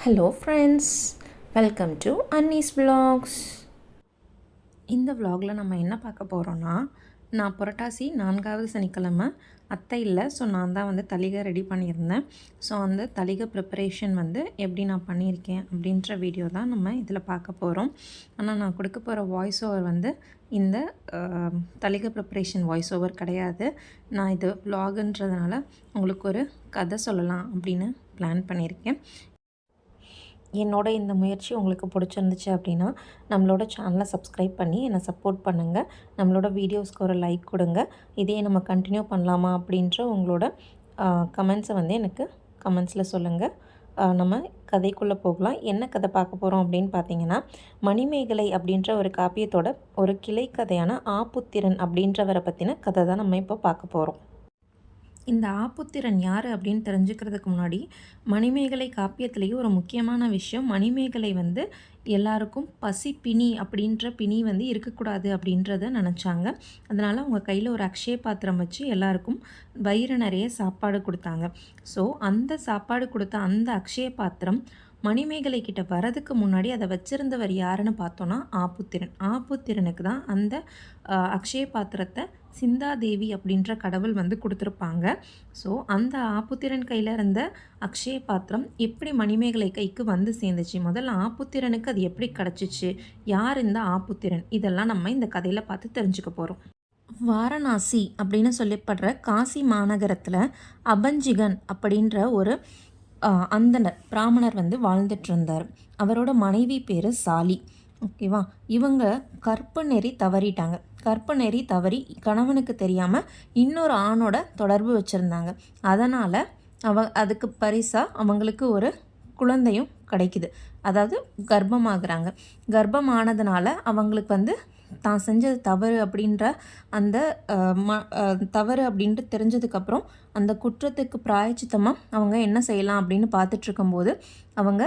Hello friends, welcome to Annie's vlogs. இந்த vlogல நம்ம என்ன பார்க்க போகிறோன்னா, நான் புரட்டாசி 4வது சனிக்கிழமை அத்தை இல்லை, ஸோ நான் தான் வந்து தளிகை ரெடி பண்ணியிருந்தேன். ஸோ அந்த தளிகை ப்ரிப்பரேஷன் வந்து எப்படி நான் பண்ணியிருக்கேன் அப்படின்ற வீடியோ தான் நம்ம இதில் பார்க்க போகிறோம். ஆனால் நான் கொடுக்க போகிற வாய்ஸ் ஓவர் வந்து இந்த தளிகை ப்ரிப்பரேஷன் வாய்ஸ் ஓவர் கிடையாது. நான் இது vlogன்றதுனால உங்களுக்கு ஒரு கதை சொல்லலாம் அப்படின்னு பிளான் பண்ணியிருக்கேன். என்னோட இந்த முயற்சி உங்களுக்கு பிடிச்சிருந்துச்சு அப்படின்னா நம்மளோட சேனலை சப்ஸ்கிரைப் பண்ணி என்னை சப்போர்ட் பண்ணுங்கள். நம்மளோட வீடியோஸ்க்கு ஒரு லைக் கொடுங்க. இதே நம்ம கண்டினியூ பண்ணலாமா அப்படின்ற உங்களோட கமெண்ட்ஸை வந்து எனக்கு கமெண்ட்ஸில் சொல்லுங்கள். நம்ம கதைக்குள்ளே போகலாம். என்ன கதை பார்க்க போகிறோம் அப்படின்னு பார்த்தீங்கன்னா, மணிமேகலை அப்படின்ற ஒரு காப்பியத்தோட ஒரு கிளை கதையான ஆப்புத்திரன் அப்படின்றவரை பற்றின கதை தான் நம்ம இப்போ பார்க்க போகிறோம். இந்த ஆப்புத்திரன் யார் அப்படின்னு தெரிஞ்சுக்கிறதுக்கு முன்னாடி, மணிமேகலை காப்பியத்திலேயே ஒரு முக்கியமான விஷயம், மணிமேகலை வந்து எல்லாருக்கும் பசி பிணி அப்படின்ற பிணி வந்து இருக்கக்கூடாது அப்படின்றத நினச்சாங்க. அதனால் அவங்க கையில் ஒரு அக்ஷய பாத்திரம் வச்சு எல்லாருக்கும் வயிறு நிறைய சாப்பாடு கொடுத்தாங்க. ஸோ அந்த சாப்பாடு கொடுத்த அந்த அக்ஷய பாத்திரம் மணிமேகலை கிட்ட வரதுக்கு முன்னாடி அதை வச்சுருந்தவர் யாருன்னு பார்த்தோன்னா ஆப்புத்திரன். ஆப்புத்திரனுக்கு தான் அந்த அக்ஷய பாத்திரத்தை சிந்தாதேவி அப்படின்ற கடவுள் வந்து கொடுத்துருப்பாங்க. ஸோ அந்த ஆப்புத்திரன் கையில் இருந்த அக்ஷய பாத்திரம் எப்படி மணிமேகலை கைக்கு வந்து சேர்ந்துச்சு, முதல்ல ஆப்புத்திரனுக்கு அது எப்படி கிடச்சிச்சு, யார் இந்த ஆப்புத்திரன், இதெல்லாம் நம்ம இந்த கதையில் பார்த்து தெரிஞ்சுக்க போகிறோம். வாரணாசி அப்படின்னு சொல்லப்படுற காசி மாநகரத்தில் அபஞ்சிகன் அப்படின்ற ஒரு அந்தனர் பிராமணர் வந்து வாழ்ந்துட்டு இருந்தார். அவரோட மனைவி பேர் சாலி. ஓகேவா, இவங்க கற்பு நெறி தவறிட்டாங்க. கற்பு நெறி தவறி கணவனுக்கு தெரியாமல் இன்னொரு ஆணோட தொடர்பு வச்சுருந்தாங்க. அதனால் அதுக்கு பரிசாக அவங்களுக்கு ஒரு குழந்தையும் கிடைக்குது. அதாவது கர்ப்பமாகறாங்க. கர்ப்பமானதுனால அவங்களுக்கு வந்து தான் செஞ்சது தவறு அப்படின்ற அந்த தவறு அப்படின்ட்டு தெரிஞ்சதுக்கப்புறம் அந்த குற்றத்துக்கு பிராயச்சித்தமாக அவங்க என்ன செய்யலாம் அப்படின்னு பார்த்துட்ருக்கும்போது அவங்க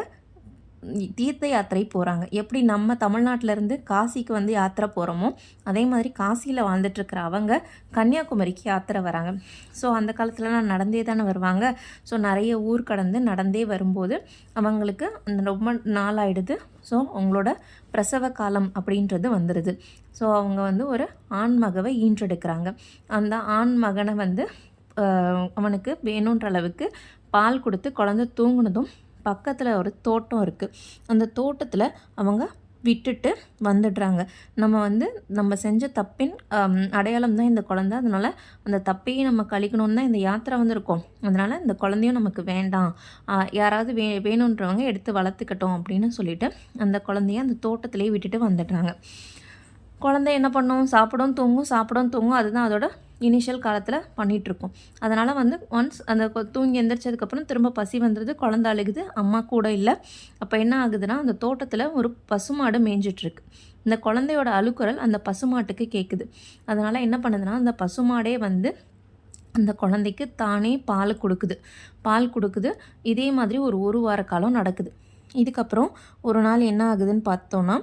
தீர்த்த யாத்திரை போகிறாங்க. எப்படி நம்ம தமிழ்நாட்டிலேருந்து காசிக்கு வந்து யாத்திரை போகிறோமோ அதே மாதிரி காசியில் வாழ்ந்துட்டுருக்கிற அவங்க கன்னியாகுமரிக்கு யாத்திரை வராங்க. ஸோ அந்த காலத்துலலாம் நடந்தே தானே வருவாங்க. ஸோ நிறைய ஊர் கடந்து நடந்தே வரும்போது அவங்களுக்கு ரொம்ப நாள் ஆகிடுது. ஸோ அவங்களோட பிரசவ காலம் அப்படின்றது வந்துடுது. ஸோ அவங்க வந்து ஒரு ஆண் மகவை ஈன்றெடுக்கிறாங்க. அந்த ஆண் மகனை வந்து அவனுக்கு வேணுன்ற அளவுக்கு பால் கொடுத்து குழந்தை தூங்குனதும் பக்கத்தில் ஒரு தோட்டம் இருக்குது. அந்த தோட்டத்தில் அவங்க விட்டுட்டு வந்துடுறாங்க. நம்ம செஞ்ச தப்பின் அடையாளம் தான் இந்த குழந்தை. அதனால் அந்த தப்பையும் நம்ம கழிக்கணும்னு தான் இந்த யாத்திரை வந்திருக்கோம். அதனால் இந்த குழந்தையும் நமக்கு வேண்டாம், யாராவது வேணுன்றவங்க எடுத்து வளர்த்துக்கட்டும் அப்படின்னு சொல்லிட்டு அந்த குழந்தைய அந்த தோட்டத்திலேயே விட்டுட்டு வந்துடுறாங்க. குழந்தை என்ன பண்ணும், சாப்பிடும் தூங்கும். அதுதான் அதோட இனிஷியல் காலத்தில் பண்ணிகிட்ருக்கோம். அதனால் வந்து ஒன்ஸ் அந்த தூங்கி எந்திரிச்சதுக்கப்புறம் திரும்ப பசி வந்துடுது, குழந்தை அழுகுது, அம்மா கூட இல்லை. அப்போ என்ன ஆகுதுன்னா, அந்த தோட்டத்தில் ஒரு பசுமாடு மேய்ஞ்சிட்ருக்கு. இந்த குழந்தையோட அழுக்குரல் அந்த பசுமாட்டுக்கு கேட்குது. அதனால் என்ன பண்ணுதுன்னா, அந்த பசுமாடே வந்து அந்த குழந்தைக்கு தானே பால் கொடுக்குது. இதே மாதிரி ஒரு வார காலம் நடக்குது. இதுக்கப்புறம் ஒரு நாள் என்ன ஆகுதுன்னு பார்த்தோன்னா,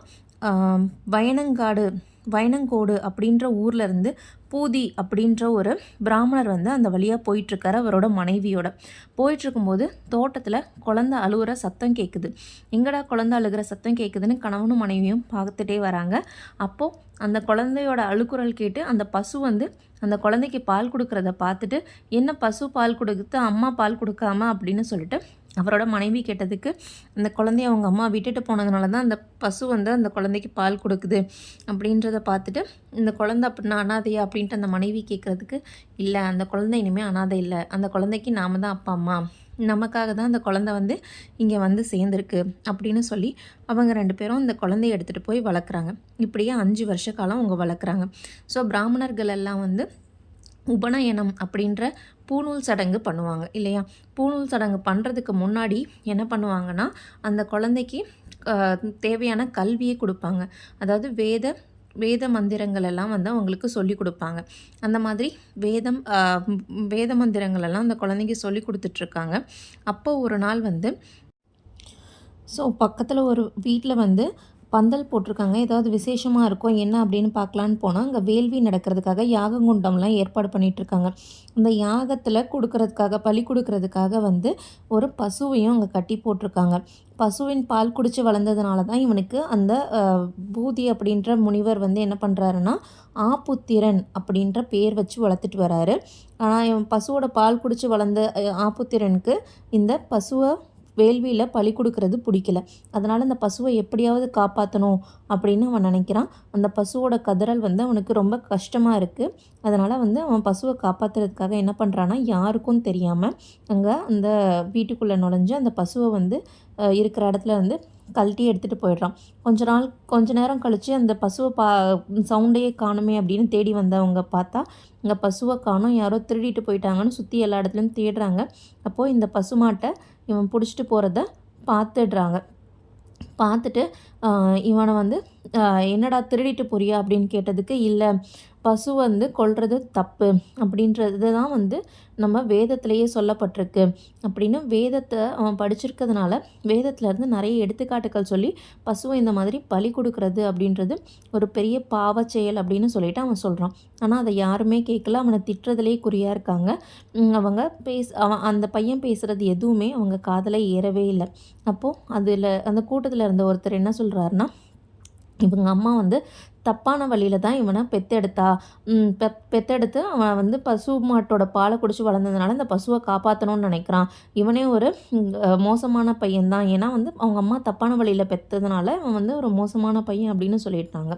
வயனங்கோடு அப்படின்ற ஊர்லேருந்து பூதி அப்படின்ற ஒரு பிராமணர் வந்து அந்த வழியாக போயிட்டுருக்காரு. அவரோட மனைவியோட போயிட்டுருக்கும்போது தோட்டத்தில் குழந்தை அழுகிற சத்தம் கேட்குது. எங்கடா குழந்தை அழுகிற சத்தம் கேட்குதுன்னு கணவனும் மனைவியும் பார்த்துட்டே வராங்க. அப்போது அந்த குழந்தையோட அழுக்குரல் கேட்டு அந்த பசு வந்து அந்த குழந்தைக்கு பால் கொடுக்குறத பார்த்துட்டு, என்ன பசு பால் கொடுக்குது, அம்மா பால் கொடுக்காம அப்படின்னு சொல்லிட்டு அவரோட மனைவி கேட்டதுக்கு, அந்த குழந்தைய அவங்க அம்மா விட்டுட்டு போனதுனால தான் அந்த பசு வந்து அந்த குழந்தைக்கு பால் கொடுக்குது அப்படின்றத பார்த்துட்டு, இந்த குழந்தை அப்படின்னா அனாதையா அப்படின்ட்டு அந்த மனைவி கேட்குறதுக்கு, இல்லை அந்த குழந்தை இனிமேல் அனாதை இல்லை, அந்த குழந்தைக்கு நாம தான் அப்பா அம்மா, நமக்காக தான் அந்த குழந்தை வந்து இங்கே வந்து சேர்ந்துருக்கு அப்படின்னு சொல்லி அவங்க 2 பேரும் இந்த குழந்தைய எடுத்துகிட்டு போய் வளர்க்குறாங்க. இப்படியே 5 வருஷ காலம் அவங்க வளர்க்குறாங்க. ஸோ பிராமணர்கள் எல்லாம் வந்து உபநயனம் அப்படின்ற பூநூல் சடங்கு பண்ணுவாங்க இல்லையா. பூநூல் சடங்கு பண்ணுறதுக்கு முன்னாடி என்ன பண்ணுவாங்கன்னா, அந்த குழந்தைக்கு தேவையான கல்வியை கொடுப்பாங்க. அதாவது வேத மந்திரங்கள் எல்லாம் வந்து அவங்களுக்கு சொல்லி கொடுப்பாங்க. அந்த மாதிரி வேத மந்திரங்கள் எல்லாம் அந்த குழந்தைக்கு சொல்லி கொடுத்துட்ருக்காங்க. அப்போ ஒரு நாள் வந்து பக்கத்தில் ஒரு வீட்டில் வந்து பந்தல் போட்டிருக்காங்க. ஏதாவது விசேஷமாக இருக்கும் என்ன அப்படின்னு பார்க்கலான்னு போனால் அங்கே வேள்வி நடக்கிறதுக்காக யாகங்குண்டம்லாம் ஏற்பாடு பண்ணிகிட்ருக்காங்க. அந்த யாகத்தில் கொடுக்கறதுக்காக பலி கொடுக்கறதுக்காக வந்து ஒரு பசுவையும் அங்கே கட்டி போட்டிருக்காங்க. பசுவின் பால் குடித்து வளர்ந்ததுனால தான் இவனுக்கு அந்த பூதி அப்படின்ற முனிவர் வந்து என்ன பண்ணுறாருன்னா ஆப்புத்திரன் அப்படின்ற பேர் வச்சு வளர்த்துட்டு வராரு. ஆனால் இவன் பசுவோட பால் குடித்து வளர்ந்த ஆப்புத்திரனுக்கு இந்த பசுவை வேள்வியில் பலி கொடுக்கறது பிடிக்கல. அதனால் அந்த பசுவை எப்படியாவது காப்பாற்றணும் அப்படின்னு அவன் நினைக்கிறான். அந்த பசுவோட கதறல் வந்து அவனுக்கு ரொம்ப கஷ்டமாக இருக்குது. அதனால் வந்து அவன் பசுவை காப்பாற்றுறதுக்காக என்ன பண்ணுறான்னா யாருக்கும் தெரியாமல் அங்கே அந்த வீட்டுக்குள்ளே நுழைஞ்சு அந்த பசுவை வந்து இருக்கிற இடத்துல வந்து கழட்டி எடுத்துகிட்டு போயிடுறான். கொஞ்ச நேரம் கழித்து அந்த பசுவை சவுண்டையே காணுமே அப்படின்னு தேடி வந்தவங்க பார்த்தா அங்கே பசுவை காணும், யாரோ திருடிட்டு போயிட்டாங்கன்னு சுற்றி எல்லா இடத்துலையும் தேடுறாங்க. அப்போது இந்த பசுமாட்டை இவன் பிடிச்சிட்டு போகிறத பார்த்துட்டு இவனை வந்து என்னடா திருடிட்டு போறியா அப்படின்னு கேட்டதுக்கு, இல்லை பசு வந்து கொல்றது தப்பு அப்படின்றது தான் வந்து நம்ம வேதத்திலேயே சொல்லப்பட்டிருக்கு அப்படின்னு வேதத்தை அவன் படிச்சிருக்கிறதுனால வேதத்துலேருந்து நிறைய எடுத்துக்காட்டுகள் சொல்லி பசுவை இந்த மாதிரி பலி கொடுக்கறது அப்படின்றது ஒரு பெரிய பாவ செயல் அப்படின்னு சொல்லிட்டு அவன் சொல்கிறான். ஆனால் அதை யாருமே கேட்கல. அவனை திட்டுறதுலேயே குறியாக இருக்காங்க. அவங்க அவன் அந்த பையன் பேசுகிறது எதுவுமே அவங்க காதில் ஏறவே இல்லை. அப்போது அதில் அந்த கூட்டத்தில் இருந்த ஒருத்தர் என்ன சொல்கிறாருன்னா, இவங்க அம்மா வந்து தப்பான வழியில் தான் இவனை பெத்தெடுத்து அவன் வந்து பசு மாட்டோட பாலை குடிச்சு வளர்ந்ததுனால இந்த பசுவை காப்பாற்றணும்னு நினைக்கிறான். இவனே ஒரு மோசமான பையன்தான். ஏன்னா வந்து அவங்க அம்மா தப்பான வழியில் பெற்றதுனால அவன் வந்து ஒரு மோசமான பையன் அப்படின்னு சொல்லிட்டாங்க.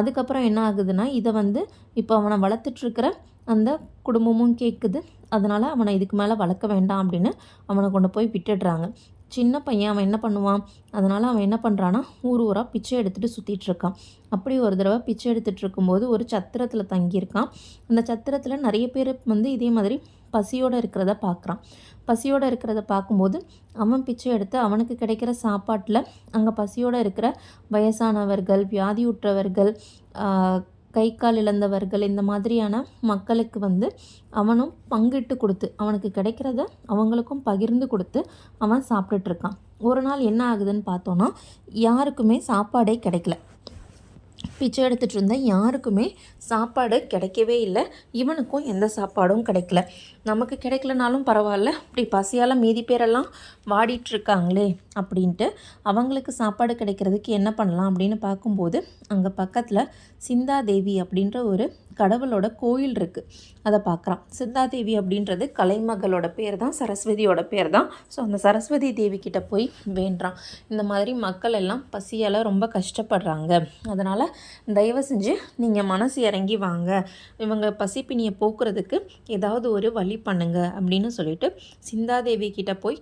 அதுக்கப்புறம் என்ன ஆகுதுன்னா, இதை வந்து இப்போ அவனை வளர்த்துட்ருக்கிற அந்த குடும்பமும் கேட்குது. அதனால் அவனை இதுக்கு மேலே வளர்க்க வேண்டாம் அப்படின்னு அவனை கொண்டு போய் விட்டுடுறாங்க. சின்ன பையன் அவன் என்ன பண்ணுவான்? அதனால் அவன் என்ன பண்ணுறான்னா ஊராக பிச்சை எடுத்துகிட்டு சுற்றிட்டுருக்கான். அப்படி ஒரு தடவை பிச்சை எடுத்துகிட்டு இருக்கும்போது ஒரு சத்திரத்தில் தங்கியிருக்கான். அந்த சத்திரத்தில் நிறைய பேர் வந்து இதே மாதிரி பசியோடு இருக்கிறத பார்க்கும்போது அவன் பிச்சை எடுத்து அவனுக்கு கிடைக்கிற சாப்பாட்டில் அங்கே பசியோடு இருக்கிற வயசானவர்கள், வியாதியுற்றவர்கள், கை கால் இழந்தவர்கள், இந்த மாதிரியான மக்களுக்கு வந்து அவனும் பங்கிட்டு கொடுத்து அவனுக்கு கிடைக்கிறத அவங்களுக்கும் பகிர்ந்து கொடுத்து அவன் சாப்பிட்டுட்ருக்கான். ஒரு நாள் என்ன ஆகுதுன்னு பார்த்தோன்னா, யாருக்குமே சாப்பாடே கிடைக்கல. பிச்சை எடுத்துகிட்டு இருந்த யாருக்குமே சாப்பாடு கிடைக்கவே இல்லை. இவனுக்கும் எந்த சாப்பாடும் கிடைக்கல. நமக்கு கிடைக்கலனாலும் பரவாயில்ல, இப்படி பசியால் மீதி பேரெல்லாம் வாடிட்டுருக்காங்களே அப்படின்ட்டு அவங்களுக்கு சாப்பாடு கிடைக்கிறதுக்கு என்ன பண்ணலாம் அப்படின்னு பார்க்கும்போது அங்கே பக்கத்தில் சிந்தாதேவி அப்படின்ற ஒரு கடவுளோட கோயில் இருக்குது. அதை பார்க்குறான். சிந்தாதேவி அப்படின்றது கலைமகளோட பேர் தான், சரஸ்வதியோட பேர் தான். ஸோ அந்த சரஸ்வதி தேவி கிட்ட போய் வேண்டுறான். இந்த மாதிரி மக்கள் எல்லாம் பசியால் ரொம்ப கஷ்டப்படுறாங்க, அதனால் தயவு செஞ்சு நீங்கள் மனசு இறங்கி வாங்க, இவங்க பசிப்பினியை போக்குறதுக்கு ஏதாவது ஒரு வழி பண்ணுங்க அப்படின்னு சொல்லிட்டு சிந்தாதேவி கிட்ட போய்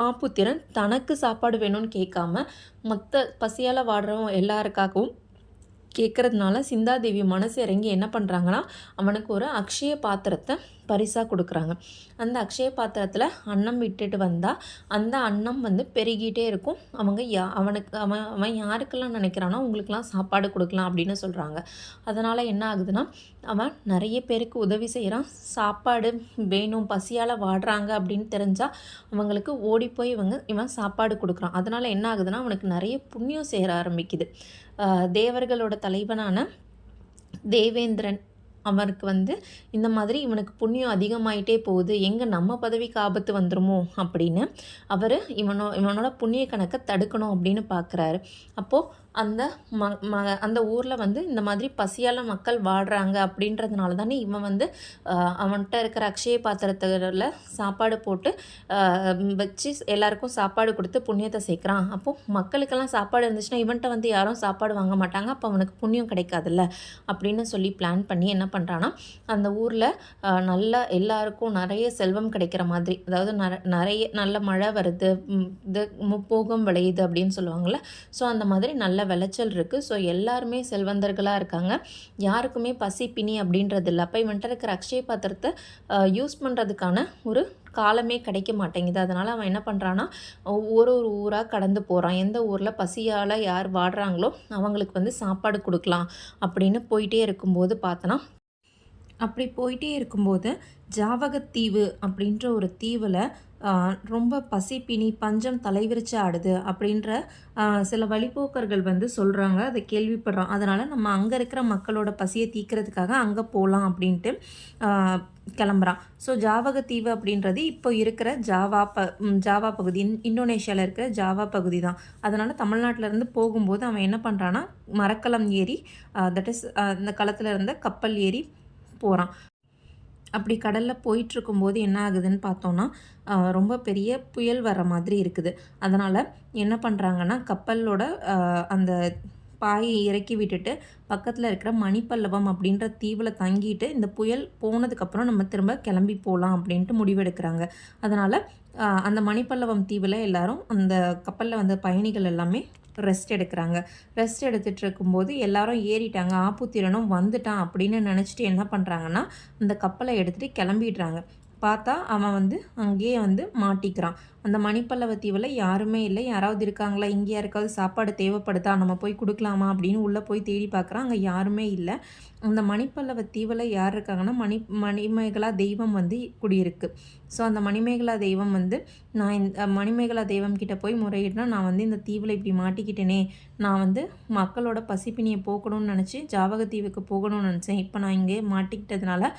ஆப்புத்திரன் தனக்கு சாப்பாடு வேணும்னு கேட்காம மற்ற பசியால் வாடுறவங்க எல்லாருக்காகவும் கேட்குறதுனால சிந்தாதேவி மனசு இறங்கி என்ன பண்ணுறாங்கன்னா அவனுக்கு ஒரு அக்ஷய பாத்திரத்தை பரிசாக கொடுக்குறாங்க. அந்த அக்ஷய பாத்திரத்தில் அன்னம் விட்டுட்டு வந்தால் அந்த அன்னம் வந்து பெருகிட்டே இருக்கும். அவங்க அவன் யாருக்கெல்லாம் நினைக்கிறானோ அவங்களுக்கெல்லாம் சாப்பாடு கொடுக்கலாம் அப்படின்னு சொல்கிறாங்க. அதனால் என்ன ஆகுதுன்னா அவன் நிறைய பேருக்கு உதவி செய்கிறான். சாப்பாடு வேணும், பசியால் வாடுறாங்க அப்படின்னு தெரிஞ்சால் அவங்களுக்கு ஓடி போய் இவன் சாப்பாடு கொடுக்குறான். அதனால் என்ன ஆகுதுன்னா அவனுக்கு நிறைய புண்ணியம் சேர ஆரம்பிக்குது. தேவர்களோட தலைவனான தேவேந்திரன் அவருக்கு வந்து இந்த மாதிரி இவனுக்கு புண்ணியம் அதிகமாயிட்டே போகுது, எங்கே நம்ம பதவிக்கு ஆபத்து வந்துருமோ அப்படின்னு அவர் இவனோட புண்ணிய கணக்கை தடுக்கணும் அப்படின்னு பார்க்குறாரு. அப்போது அந்த ஊரில் வந்து இந்த மாதிரி பசியால் மக்கள் வாடுறாங்க அப்படின்றதுனால தானே இவன் வந்து அவன்கிட்ட இருக்கிற அக்ஷய பாத்திரத்தில் சாப்பாடு போட்டு வச்சு எல்லாருக்கும் சாப்பாடு கொடுத்து புண்ணியத்தை சேர்க்குறான். அப்போது மக்களுக்கெல்லாம் சாப்பாடு இருந்துச்சுன்னா இவன்கிட்ட வந்து யாரும் சாப்பாடு வாங்க மாட்டாங்க, அப்போ அவனுக்கு புண்ணியம் கிடைக்காதுல்ல அப்படின்னு சொல்லி பிளான் பண்ணி என்ன பண்ணுறான்னா அந்த ஊரில் நல்லா எல்லாருக்கும் நிறைய செல்வம் கிடைக்கிற மாதிரி, அதாவது நிறைய நல்ல மழை வருது, இது முப்போகம் விளையுது அப்படின்னு சொல்லுவாங்கள்ல. ஸோ அந்த மாதிரி நல்ல விளைச்சல் இருக்குது. ஸோ எல்லாருமே செல்வந்தர்களாக இருக்காங்க, யாருக்குமே பசி பிணி அப்படின்றது இல்லை. அப்போ இவன்ட்டு இருக்கிற அக்ஷய பாத்திரத்தை யூஸ் பண்ணுறதுக்கான ஒரு காலமே கிடைக்க மாட்டேங்குது. அதனால் அவன் என்ன பண்ணுறான்னா ஒரு ஊராக கடந்து போகிறான். எந்த ஊரில் பசியால் யார் வாடுறாங்களோ அவங்களுக்கு வந்து சாப்பாடு கொடுக்கலாம் அப்படின்னு போயிட்டே இருக்கும்போது பார்த்தோன்னா அப்படி போயிட்டே இருக்கும்போது ஜாவகத்தீவு அப்படின்ற ஒரு தீவில் ரொம்ப பசிப்பினி பஞ்சம் தலைவிரிச்சு ஆடுது அப்படின்ற சில வழிப்போக்கர்கள் வந்து சொல்கிறாங்க, அதை கேள்விப்படுறோம். அதனால் நம்ம அங்கே இருக்கிற மக்களோட பசியை தீர்க்கறதுக்காக அங்கே போகலாம் அப்படின்ட்டு கிளம்புறான். ஸோ ஜாவகத்தீவு அப்படின்றது இப்போ இருக்கிற ஜாவா பகுதி, இந்தோனேஷியாவில் இருக்கிற ஜாவா பகுதி தான். அதனால் தமிழ்நாட்டிலேருந்து போகும்போது அவன் என்ன பண்ணுறான்னா மரக்கலம் ஏறி, தட் இஸ் அந்த களத்தில் இருந்த கப்பல் ஏறி போகிறான். அப்படி கடலில் போயிட்டுருக்கும்போது என்ன ஆகுதுன்னு பார்த்தோன்னா ரொம்ப பெரிய புயல் வர மாதிரி இருக்குது. அதனால் என்ன பண்ணுறாங்கன்னா கப்பலோட அந்த பாயை இறக்கி விட்டுட்டு பக்கத்தில் இருக்கிற மணிப்பல்லவம் அப்படின்ற தீவில் தங்கிட்டு இந்த புயல் போனதுக்கப்புறம் நம்ம திரும்ப கிளம்பி போகலாம் அப்படின்ட்டு முடிவெடுக்கிறாங்க. அதனால் அந்த மணிப்பல்லவம் தீவில் எல்லாரும் அந்த கப்பலில் வந்த பயணிகள் எல்லாமே ரெஸ்ட் எடுக்கிறாங்க. ரெஸ்ட் எடுத்துகிட்டு இருக்கும்போது எல்லாரும் ஏறிட்டாங்க, ஆப்புத்திரனும் வந்துட்டான் அப்படின்னு நினச்சிட்டு என்ன பண்ணுறாங்கன்னா அந்த கப்பலை எடுத்துகிட்டு கிளம்பிடுறாங்க. பார்த்தா அவன் வந்து அங்கேயே வந்து மாட்டிக்கிறான். அந்த மணிப்பல்லவ தீவில் யாருமே இல்லை. யாராவது இருக்காங்களா, இங்கே யாருக்காவது சாப்பாடு தேவைப்படுதா, நம்ம போய் கொடுக்கலாமா அப்படின்னு உள்ளே போய் தேடி பார்க்குறான். அங்கே யாருமே இல்லை. அந்த மணிப்பல்லவ தீவில் யார் இருக்காங்கன்னா மணிமேகலா தெய்வம் வந்து குடியிருக்கு. ஸோ அந்த மணிமேகலா தெய்வம் வந்து நான் இந்த மணிமேகலா தெய்வம் கிட்ட போய் முறையிடுறேன், நான் வந்து இந்த தீவில் இப்படி மாட்டிக்கிட்டேனே, நான் வந்து மக்களோட பசிப்பினியை போக்கணும்னு நினச்சி ஜாவகத்தீவுக்கு போகணும்னு நினச்சேன். இப்போ நான் இங்கே மாட்டிக்கிட்டதுனால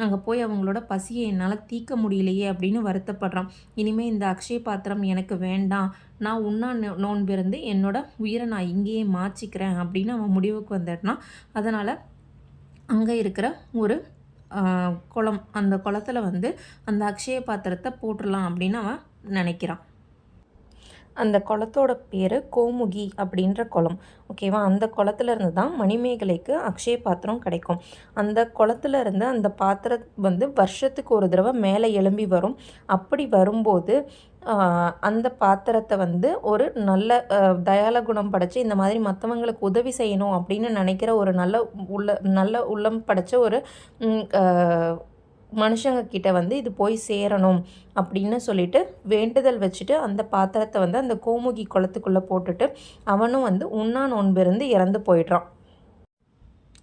அங்கே போய் அவங்களோட பசியை என்னால் தீர்க்க முடியலையே அப்படின்னு வருத்தப்படுறான். இனிமேல் இந்த அக்ஷய பாத்திரம் எனக்கு வேண்டாம், நான் உண்ணா நோன்பிருந்து என்னோட உயிரை நான் இங்கேயே மாச்சிக்கிறேன் அப்படின்னு அவன் முடிவுக்கு வந்துட்டான். அதனால் அங்கே இருக்கிற ஒரு குளம், அந்த குளத்தில் வந்து அந்த அக்ஷய பாத்திரத்தை போட்டுடலாம் அப்படின்னு அவன் நினைக்கிறான். அந்த குளத்தோட பேர் கோமுகி அப்படின்ற குளம். ஓகேவா? அந்த குளத்துலேருந்து தான் மணிமேகலைக்கு அக்ஷய பாத்திரம் கிடைக்கும். அந்த குளத்துல இருந்து அந்த பாத்திரம் வந்து வருஷத்துக்கு ஒரு தடவை மேலே எழும்பி வரும். அப்படி வரும்போது அந்த பாத்திரத்தை வந்து ஒரு நல்ல தயால குணம் படைச்சு இந்த மாதிரி மற்றவங்களுக்கு உதவி செய்யணும் அப்படின்னு நினைக்கிற ஒரு நல்ல உள்ளம் படைச்ச ஒரு மனுஷங்க கிட்ட வந்து இது போய் சேரணும் அப்படின்னு சொல்லிட்டு வேண்டுதல் வச்சுட்டு அந்த பாத்திரத்தை வந்து அந்த கோமுகி குளத்துக்குள்ளே போட்டுட்டு அவனும் வந்து உண்ணா நோன்பிருந்து இறந்து போயிடுறான்.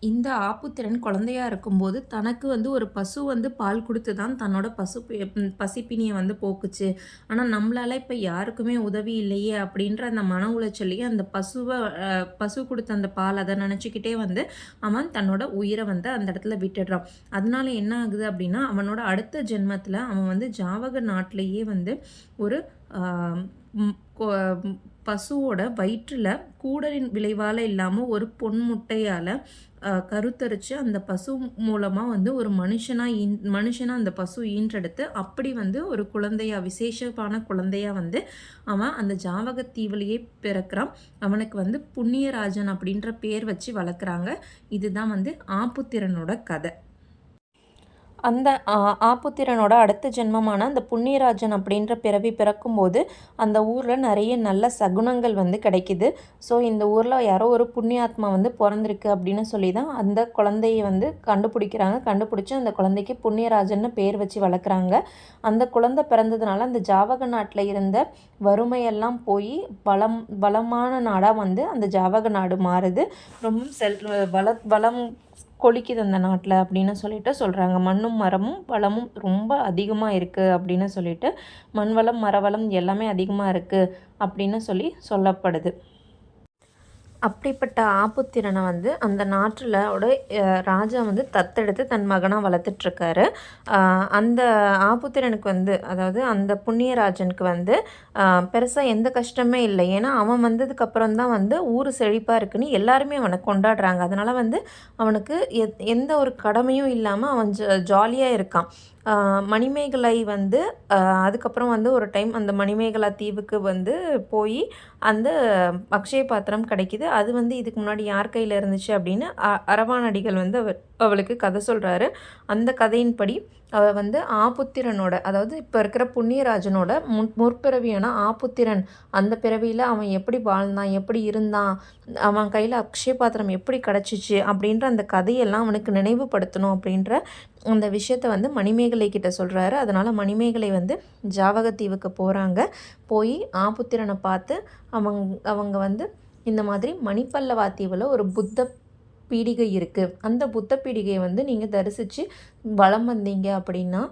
இந்த ஆப்புத்திறன் குழந்தையாக இருக்கும்போது தனக்கு வந்து ஒரு பசு வந்து பால் கொடுத்து தான் தன்னோட பசிப்பினியை வந்து போக்குச்சு. ஆனால் நம்மளால் இப்போ யாருக்குமே உதவி இல்லையே அப்படின்ற அந்த மன உளைச்சலையே அந்த பசு கொடுத்த அந்த பால் அதை நினச்சிக்கிட்டே வந்து அவன் தன்னோட உயிரை வந்து அந்த இடத்துல விட்டுடுறான். அதனால என்ன ஆகுது அப்படின்னா அவனோட அடுத்த ஜென்மத்தில் அவன் வந்து ஜாவக நாட்டிலேயே வந்து ஒரு பசுவோட வயிற்றில் கூடலின் விளைவால் இல்லாமல் ஒரு பொன் முட்டையால் கருத்தரித்து அந்த பசு மூலமாக வந்து ஒரு மனுஷனாக அந்த பசு ஈன்றெடுத்து அப்படி வந்து ஒரு விசேஷமான குழந்தையாக வந்து அவன் அந்த ஜாவகத்தீவிலேயே பிறக்கிறான். அவனுக்கு வந்து புண்ணியராஜன் அப்படின்ற பேர் வச்சு வளர்க்குறாங்க. இதுதான் வந்து ஆப்புத்திறனோட கதை. அந்த ஆப்புத்திரனோட அடுத்த ஜென்மமான அந்த புண்ணியராஜன் அப்படின்ற பிறவி பிறக்கும்போது அந்த ஊரில் நிறைய நல்ல சகுனங்கள் வந்து கிடைக்கிது. ஸோ இந்த ஊரில் யாரோ ஒரு புண்ணியாத்மா வந்து பிறந்திருக்கு அப்படின்னு சொல்லி தான் அந்த குழந்தையை வந்து கண்டுபிடிக்கிறாங்க. கண்டுபிடிச்சி அந்த குழந்தைக்கு புண்ணியராஜன்னு பேர் வச்சு வளர்க்குறாங்க. அந்த குழந்தை பிறந்ததுனால அந்த ஜாவக நாட்டில் இருந்த வறுமையெல்லாம் போய் வளமான நாடாக வந்து அந்த ஜாவக நாடு மாறுது. ரொம்ப வளம் கொளிக்குது அந்த நாட்டில் அப்படின்னு சொல்லிட்டு சொல்கிறாங்க. மண்ணும் மரமும் வளமும் ரொம்ப அதிகமாக இருக்குது அப்படின்னு சொல்லிட்டு மண் வளம் மரவளம் எல்லாமே அதிகமாக இருக்குது அப்படின்னு சொல்லப்படுது. அப்படிப்பட்ட ஆப்புத்திறனை வந்து அந்த நாட்டில் ராஜா வந்து தத்தெடுத்து தன் மகனாக வளர்த்துட்ருக்காரு. அந்த ஆப்புத்திறனுக்கு வந்து அதாவது அந்த புண்ணியராஜனுக்கு வந்து பெருசாக எந்த கஷ்டமே இல்லை. ஏன்னா அவன் வந்ததுக்கப்புறம் தான் வந்து ஊர் செழிப்பாக இருக்குன்னு எல்லாருமே அவனை கொண்டாடுறாங்க. அதனால் வந்து அவனுக்கு எந்த ஒரு கடமையும் இல்லாமல் அவன் ஜாலியாக இருக்கான். மணிமேகலை வந்து அதுக்கப்புறம் வந்து ஒரு டைம் அந்த மணிமேகலா தீவுக்கு வந்து போய் அந்த அக்ஷய பாத்திரம் கிடைக்கிது. அது வந்து இதுக்கு முன்னாடி யார் கையில் இருந்துச்சு அப்படின்னு அரவானடிகள் வந்து அவளுக்கு கதை சொல்கிறாரு. அந்த கதையின்படி அவள் வந்து ஆப்புத்திரனோட அதாவது இப்போ இருக்கிற புண்ணியராஜனோட முற்பிறவியான ஆப்புத்திரன் அந்த பிறவியில் அவன் எப்படி வாழ்ந்தான், எப்படி இருந்தான், அவன் கையில் அக்ஷய பாத்திரம் எப்படி கிடச்சிச்சு அப்படின்ற அந்த கதையெல்லாம் அவனுக்கு நினைவுபடுத்தணும் அப்படின்ற அந்த விஷயத்தை வந்து மணிமேகலை கிட்ட சொல்கிறாரு. அதனால் மணிமேகலை வந்து ஜாவகத்தீவுக்கு போகிறாங்க. போய் ஆப்புத்திரனை பார்த்து அவங்க வந்து இந்த மாதிரி மணிப்பல்லவா தீவில் ஒரு பீடிகை இருக்குது. அந்த புத்த பீடிகையை வந்து நீங்கள் தரிசித்து வலம் வந்தீங்க அப்படின்னா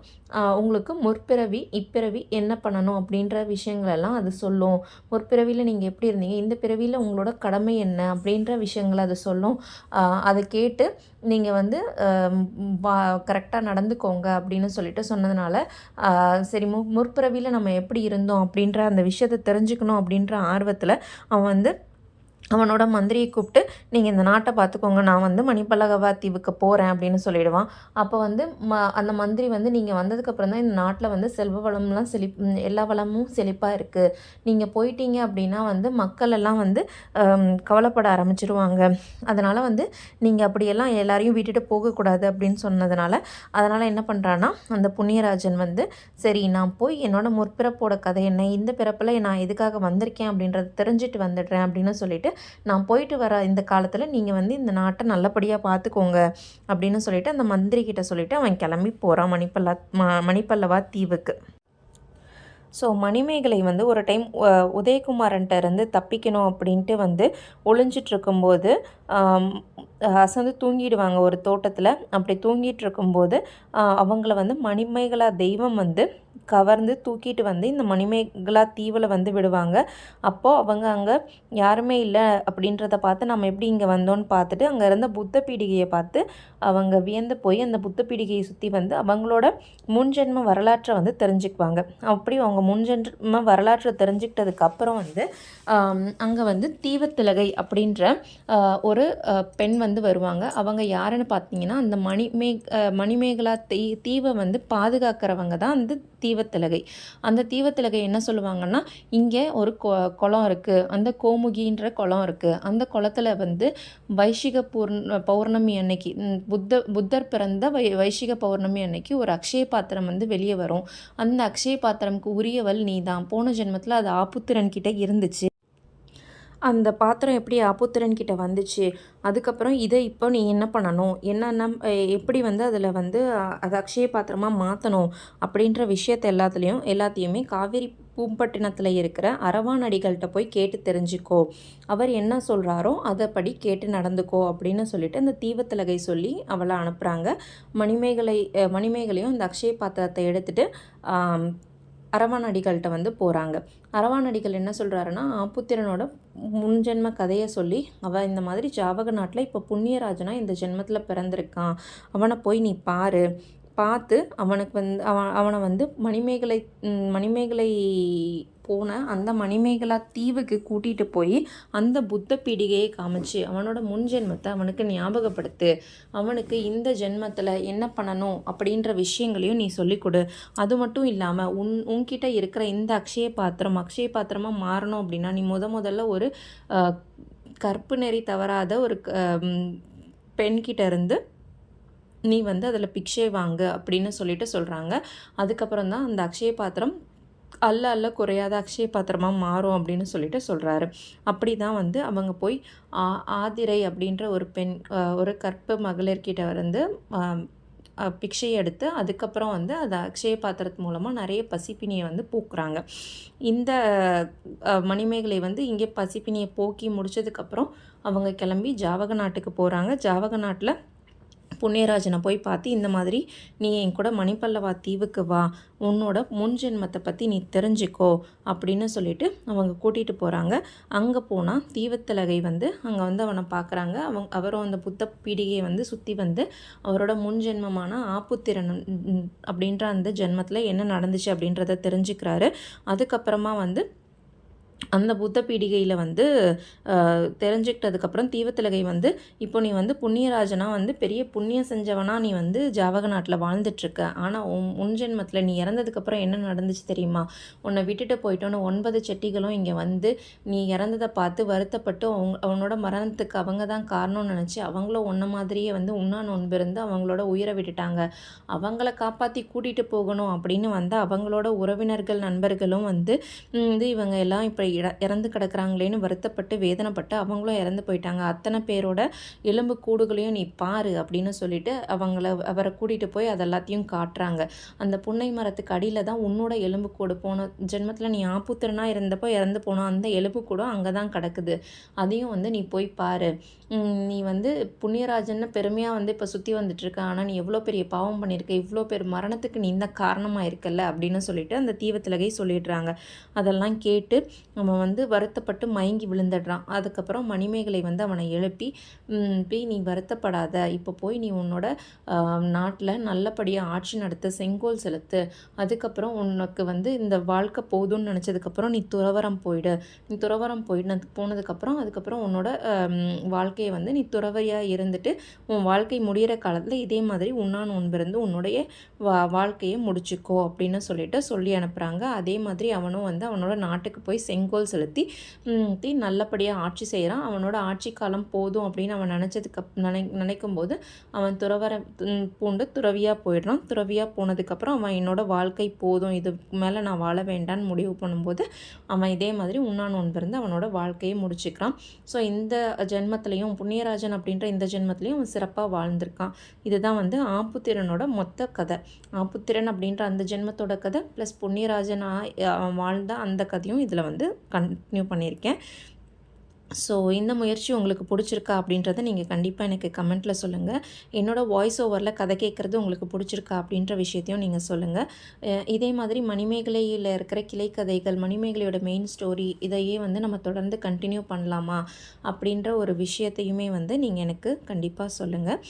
உங்களுக்கு முற்பிறவி இப்பிறவி என்ன பண்ணணும் அப்படின்ற விஷயங்களெல்லாம் அது சொல்லும். முற்பிறவியில் நீங்கள் எப்படி இருந்தீங்க, இந்த பிறவியில் உங்களோட கடமை என்ன அப்படின்ற விஷயங்களை அது சொல்லும். அதை கேட்டு நீங்கள் வந்து கரெக்டாக நடந்துக்கோங்க அப்படின்னு சொல்லிட்டு சொன்னதுனால சரி முற்பிறவியில் நம்ம எப்படி இருந்தோம் அப்படின்ற அந்த விஷயத்தை தெரிஞ்சுக்கணும் அப்படின்ற ஆர்வத்தில் அவன் வந்து அவனோட மந்திரியை கூப்பிட்டு நீங்கள் இந்த நாட்டை பார்த்துக்கோங்க, நான் வந்து மணிப்பல்லகவா தீவுக்கு போகிறேன் அப்படின்னு சொல்லிடுவான். அப்போ வந்து அந்த மந்திரி வந்து நீங்கள் வந்ததுக்கப்புறம் தான் இந்த நாட்டில் வந்து செல்வ வளம்லாம் எல்லா வளமும் செழிப்பாக இருக்குது, நீங்கள் போயிட்டீங்க அப்படின்னா வந்து மக்கள் எல்லாம் வந்து கவலைப்பட ஆரம்பிச்சிருவாங்க, அதனால் வந்து நீங்கள் அப்படியெல்லாம் எல்லாரையும் விட்டுட்டு போகக்கூடாது அப்படின்னு சொன்னதுனால அதனால் என்ன பண்ணுறான்னா அந்த புண்ணியராஜன் வந்து சரி நான் போய் என்னோட முற்பிறப்போட கதை என்ன, இந்த பிறப்பில் நான் எதுக்காக வந்திருக்கேன் அப்படின்றத தெரிஞ்சுட்டு வந்துடுறேன் அப்படின்னு சொல்லிட்டு நான் போயிட்டு வர இந்த காலத்தில் நீங்கள் வந்து இந்த நாட்டை நல்லபடியாக பார்த்துக்கோங்க அப்படின்னு சொல்லிட்டு அந்த மந்திரி கிட்ட சொல்லிவிட்டு அவன் கிளம்பி போகிறான் மணிப்பல்லவா தீவுக்கு. ஸோ மணிமேகலை வந்து ஒரு டைம் உதயகுமாரன்ட்ட இருந்து தப்பிக்கணும் அப்படின்ட்டு வந்து ஒளிஞ்சிட்ருக்கும்போது அசந்து தூங்கிடுவாங்க ஒரு தோட்டத்தில். அப்படி தூங்கிட்டு இருக்கும்போது அவங்கள வந்து மணிமேகலா தெய்வம் வந்து கவர்ந்து தூக்கிட்டு வந்து இந்த மணிமேகலா தீவில் வந்து விடுவாங்க. அப்போது அவங்க அங்கே யாருமே இல்லை அப்படின்றத பார்த்து நம்ம எப்படி இங்கே வந்தோன்னு பார்த்துட்டு அங்கே இருந்த புத்த பீடிகையை பார்த்து அவங்க வியந்து போய் அந்த புத்த பீடிகையை சுற்றி வந்து அவங்களோட முன்ஜென்ம வரலாற்றை வந்து தெரிஞ்சுக்குவாங்க. அப்படி அவங்க முன்ஜென்ம வரலாற்றை தெரிஞ்சுக்கிட்டதுக்கப்புறம் வந்து அங்கே வந்து தீவத்திலகை அப்படின்ற ஒரு பெண் வந்து வருவாங்க. அவங்க யாருன்னு பார்த்தீங்கன்னா அந்த மணிமேகலா தீவை வந்து பாதுகாக்கிறவங்க தான் அந்த தீவத்திலகை. அந்த தீவத்திலகை என்ன சொல்லுவாங்கன்னா இங்கே ஒரு குளம் இருக்குது, அந்த கோமுகின்ற குளம் இருக்குது, அந்த குளத்தில் வந்து வைசிக பௌர்ணமி அன்னைக்கு புத்தர் பிறந்த வைசிக பௌர்ணமி அன்னைக்கு ஒரு அக்ஷய பாத்திரம் வந்து வெளியே வரும். அந்த அக்ஷய பாத்திரம்க்கு உரியவள் நீ தான். போன ஜென்மத்தில் அது ஆப்புத்திரன் கிட்ட இருந்துச்சு. அந்த பாத்திரம் எப்படி ஆப்புத்திரன் கிட்ட வந்துச்சு, அதுக்கப்புறம் இதை இப்போ நீ என்ன பண்ணணும், என்னென்ன எப்படி வந்து அதில் வந்து அதை அக்ஷய பாத்திரமாக மாற்றணும் அப்படின்ற விஷயத்தை எல்லாத்தையுமே காவேரி பூம்பட்டினத்தில் இருக்கிற அரவானடிகள்கிட்ட போய் கேட்டு தெரிஞ்சுக்கோ, அவர் என்ன சொல்கிறாரோ அதை படி கேட்டு நடந்துக்கோ அப்படின்னு சொல்லிட்டு அந்த தீவத்திலகை சொல்லி அவளை அனுப்புகிறாங்க. மணிமேகலையும் அந்த அக்ஷய பாத்திரத்தை எடுத்துகிட்டு அரவானடிகள்கிட்ட வந்து போகிறாங்க. அரவானடிகள் என்ன சொல்கிறாருன்னா ஆப்புத்திரனோட முன்ஜென்ம கதையை சொல்லி அவன் இந்த மாதிரி ஜாவக நாட்டில் இப்போ புண்ணியராஜனா இந்த ஜென்மத்தில் பிறந்திருக்கான், அவனை போய் நீ பார்த்து அவனுக்கு வந்து அவனை வந்து மணிமேகலை போன அந்த மணிமேகலா தீவுக்கு கூட்டிகிட்டு போய் அந்த புத்த பீடிகையை காமிச்சு அவனோட முன் ஜென்மத்தை அவனுக்கு ஞாபகப்படுத்து, அவனுக்கு இந்த ஜென்மத்தில் என்ன பண்ணணும் அப்படின்ற விஷயங்களையும் நீ சொல்லிக் கொடு. அது மட்டும் இல்லாமல் உன்கிட்ட இருக்கிற இந்த அக்ஷய பாத்திரமாக மாறணும் அப்படின்னா நீ முதல்ல ஒரு கற்பு நெறி தவறாத ஒரு பெண்கிட்ட இருந்து நீ வந்து அதில் பிக்ஷை வாங்கு அப்படின்னு சொல்கிறாங்க. அதுக்கப்புறம் தான் அந்த அக்ஷய பாத்திரம் அல்ல குறையாத அக்ஷய பாத்திரமாக மாறும் அப்படின்னு சொல்கிறாரு. அப்படி தான் வந்து அவங்க போய் ஆதிரை அப்படின்ற ஒரு பெண் ஒரு கற்பு மகளிர்கிட்ட வந்து பிக்ஷையை எடுத்து அதுக்கப்புறம் வந்து அது அக்ஷய பாத்திரத்து மூலமாக நிறைய பசிப்பினியை வந்து போக்குறாங்க. இந்த மணிமேகலை வந்து இங்கே பசிப்பினியை போக்கி முடித்ததுக்கப்புறம் அவங்க கிளம்பி ஜாவக நாட்டுக்கு போகிறாங்க. ஜாவக நாட்டில் புண்ணியராஜனை போய் பார்த்து இந்த மாதிரி நீ என் கூட மணிப்பல்லவா தீவுக்கு வா, உன்னோட முன்ஜென்மத்தை பற்றி நீ தெரிஞ்சுக்கோ அப்படின்னு சொல்லிட்டு அவங்க கூட்டிகிட்டு போகிறாங்க. அங்கே போனால் தீவத்திலகை வந்து அங்கே வந்து அவனை பார்க்குறாங்க. அவரும் அந்த புத்த பீடிகையை வந்து சுற்றி வந்து அவரோட முன்ஜென்மமான ஆப்புத்திரன் அப்படின்ற அந்த ஜென்மத்தில் என்ன நடந்துச்சு அப்படின்றத தெரிஞ்சுக்கிறாரு. அதுக்கப்புறமா வந்து அந்த புத்த பீடிகையில் வந்து தெரிஞ்சுக்கிட்டதுக்கப்புறம் தீவத்திலகை வந்து இப்போ நீ வந்து புண்ணியராஜனாக வந்து பெரிய புண்ணியம் செஞ்சவனாக நீ வந்து ஜாவக நாட்டில் வாழ்ந்துட்டுருக்க, ஆனால் முன் ஜென்மத்தில் நீ இறந்ததுக்கப்புறம் என்ன நடந்துச்சு தெரியுமா, உன்னை விட்டுட்டு போயிட்டோன்னு 9 செட்டிகளும் இங்கே வந்து நீ இறந்ததை பார்த்து வருத்தப்பட்டு அவனோட மரணத்துக்கு அவங்க தான் காரணம்னு நினச்சி அவங்களும் உன்ன மாதிரியே வந்து உண்ணா நோன்பு இருந்து அவங்களோட உயிரை விட்டுட்டாங்க. அவங்கள காப்பாற்றி கூட்டிகிட்டு போகணும் அப்படின்னு வந்து அவங்களோட உறவினர்கள் நண்பர்களும் வந்து இவங்க எல்லாம் இப்போ இறந்து கிடக்குறாங்களேன்னு வருத்தப்பட்டு வேதனைப்பட்டு அவங்களும் இறந்து போயிட்டாங்க. அத்தனை பேரோட எலும்பு கூடுகளையும் நீ பாரு அப்படின்னு சொல்லிட்டு அவரை கூட்டிகிட்டு போய் அதெல்லாத்தையும் காட்டுறாங்க. அந்த புன்னை மரத்துக்கு அடியில் தான் உன்னோட எலும்பு கூடு போன ஜென்மத்தில் நீ ஆப்புத்திரனா இருந்தப்போ இறந்து போனோம் அந்த எலும்பு கூடும் அங்கே தான் கிடக்குது. அதையும் வந்து நீ போய் பாரு. நீ வந்து புண்ணியராஜன்னு பெருமையாக இப்போ சுற்றி வந்துட்டுருக்க. ஆனால் நீ எவ்வளோ பெரிய பாவம் பண்ணியிருக்க, இவ்வளோ பேர் மரணத்துக்கு நீ இந்த காரணமாக இருக்கல்ல அப்படின்னு சொல்லிட்டு அந்த தீவத்திலகை சொல்லிடுறாங்க. அதெல்லாம் கேட்டு அவன் வந்து வருத்தப்பட்டு மயங்கி விழுந்துடுறான். அதுக்கப்புறம் மணிமேகலை வந்து அவனை எழுப்பி போய் நீ வருத்தப்படாத, இப்போ போய் நீ உன்னோட நாட்டில் நல்லபடியாக ஆட்சி நடத்து, செங்கோல் செலுத்து. அதுக்கப்புறம் உனக்கு வந்து இந்த வாழ்க்கை போதும்னு நினச்சதுக்கப்புறம் நீ துறவரம் போயிடு. நீ துறவரம் போனதுக்கப்புறம் அதுக்கப்புறம் உன்னோட வாழ்க்கையை வந்து நீ துறவரியாக இருந்துட்டு உன் வாழ்க்கை முடிகிற காலத்தில் இதே மாதிரி உண்ணான் உண்பிருந்து உன்னுடைய வாழ்க்கையை முடிச்சுக்கோ அப்படின்னு சொல்லிட்டு சொல்லி அனுப்புகிறாங்க. அதே மாதிரி அவனும் வந்து அவனோட நாட்டுக்கு போய் செங்கோல் செலுத்தி நல்லபடியாக ஆட்சி செய்கிறான். அவனோட ஆட்சி காலம் போதும் அப்படின்னு அவன் நினைக்கும் போது அவன் துறவரம் பூண்டு துறவியாக போயிடுறான். துறவியாக போனதுக்கப்புறம் அவன் என்னோட வாழ்க்கை போதும், இது மேலே நான் வாழ வேண்டான்னு முடிவு பண்ணும்போது அவன் இதே மாதிரி உண்ணான் ஒன்பிருந்து அவனோட வாழ்க்கையை முடிச்சுக்கிறான். ஸோ இந்த ஜென்மத்திலையும் புண்ணியராஜன் அப்படின்ற இந்த ஜென்மத்திலையும் அவன் சிறப்பாக வாழ்ந்திருக்கான். இதுதான் வந்து ஆப்புத்திரனோட மொத்த கதை. ஆப்புத்திரன் அப்படின்ற அந்த ஜென்மத்தோட கதை ப்ளஸ் புண்ணியராஜன் வாழ்ந்த அந்த கதையும் இதில் வந்து கண்டினியூ பண்ணியிருக்கேன். ஸோ இந்த முயற்சி உங்களுக்கு பிடிச்சிருக்கா அப்படின்றத நீங்கள் கண்டிப்பாக எனக்கு கமெண்ட்டில் சொல்லுங்கள். என்னோடய வாய்ஸ் ஓவரில் கதை கேட்குறது உங்களுக்கு பிடிச்சிருக்கா அப்படின்ற விஷயத்தையும் நீங்கள் சொல்லுங்கள். இதே மாதிரி மணிமேகலையில் இருக்கிற கிளைக்கதைகள், மணிமேகலையோட மெயின் ஸ்டோரி இதையே வந்து நம்ம தொடர்ந்து கண்டினியூ பண்ணலாமா அப்படின்ற ஒரு விஷயத்தையுமே வந்து நீங்கள் எனக்கு கண்டிப்பாக சொல்லுங்கள்.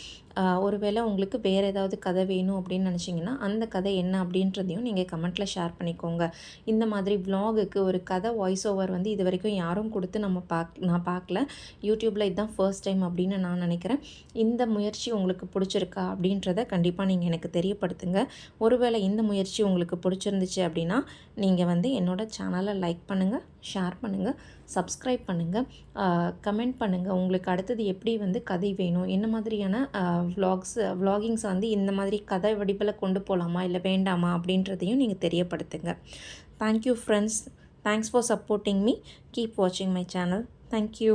ஒருவேளை உங்களுக்கு வேறு ஏதாவது கதை வேணும் அப்படின்னு நினச்சிங்கன்னா அந்த கதை என்ன அப்படின்றதையும் நீங்கள் கமெண்ட்டில் ஷேர் பண்ணிக்கோங்க. இந்த மாதிரி வ்ளாகுக்கு ஒரு கதை வாய்ஸ் ஓவர் வந்து இது வரைக்கும் யாரும் கொடுத்து நான் பார்க்கல. யூடியூப்பில் இதுதான் ஃபர்ஸ்ட் டைம் அப்படின்னு நான் நினைக்கிறேன். இந்த முயற்சி உங்களுக்கு பிடிச்சிருக்கா அப்படின்றத கண்டிப்பாக நீங்கள் எனக்கு தெரியப்படுத்துங்க. ஒருவேளை இந்த முயற்சி உங்களுக்கு பிடிச்சிருந்துச்சு அப்படின்னா நீங்கள் வந்து என்னோடய சேனலை லைக் பண்ணுங்கள், ஷேர் பண்ணுங்கள், சப்ஸ்கிரைப் பண்ணுங்கள், கமெண்ட் பண்ணுங்கள். உங்களுக்கு அடுத்தது எப்படி வந்து கதை வேணும், என்ன மாதிரியான vloggings வந்து இந்த மாதிரி கதை வடிவில் கொண்டு போகலாமா இல்லை வேண்டாமா அப்படின்றதையும் நீங்கள் தெரியப்படுத்துங்க. Thank you friends. Thanks for supporting me. Keep வாட்சிங் மை சேனல். தேங்க்யூ.